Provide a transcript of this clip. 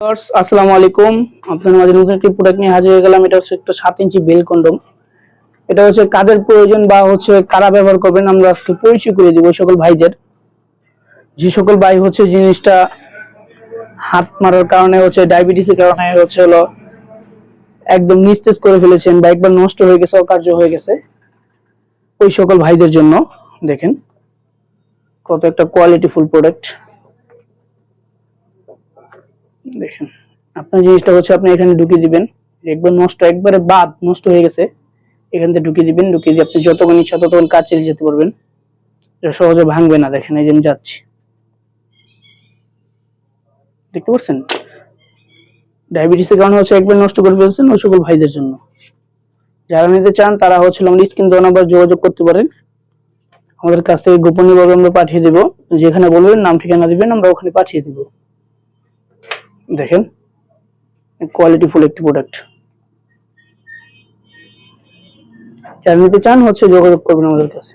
আসসালামু আলাইকুম। আপনাদের মাঝে নতুন একটি প্রোডাক্ট নিয়ে হাজির হয়ে গেলাম। এটা হচ্ছে একটা 7 ইঞ্চি বেল কন্ডম। এটা হচ্ছে কাদের প্রয়োজন বা হচ্ছে কারা ব্যবহার করবেন আমরা আজকে পরিচয় করে দিব ওই সকল ভাইদের। যে সকল ভাই হচ্ছে জিনিসটা হাত মারার কারণে হচ্ছে ডায়াবেটিসের কারণে হচ্ছে হলো একদম নিস্তেজ করে ফেলেছেন বা একবার নষ্ট হয়ে গেছে, অকার্য হয়ে গেছে, ওই সকল ভাইদের জন্য দেখেন কত একটা কোয়ালিটিফুল প্রোডাক্ট। দেখেন আপনার জিনিসটা হচ্ছে আপনি এখানে ঢুকিয়ে দিবেন, একবার নষ্ট, একবারে বাদ নষ্ট হয়ে গেছে, এখান থেকে ঢুকিয়ে দিবেন। ঢুকিয়ে দিয়ে আপনি যতক্ষণ ইচ্ছা ততক্ষণ কাজ চালিয়ে যেতে পারবেন, এটা সহজে ভাঙবে না। দেখেন এই যে আমি যাচ্ছি, দেখতে পাচ্ছেন ডায়াবেটিসের কারণে হচ্ছে একবার নষ্ট করে ফেলছেন, ওই সকল ভাইদের জন্য। যারা নিতে চান তারা হচ্ছে আমাদের স্ক্রিন দেওয়া নাম্বার যোগাযোগ করতে পারেন। আমাদের কাছ থেকে গোপনীয়ভাবে আমরা পাঠিয়ে দিব, যেখানে বলবেন নাম ঠিকানা দিবেন আমরা ওখানে পাঠিয়ে দিব। দেখেন কোয়ালিটিফুল একটি প্রোডাক্ট। যারা নিতে চান হচ্ছে যোগাযোগ করবেন আমাদের কাছে।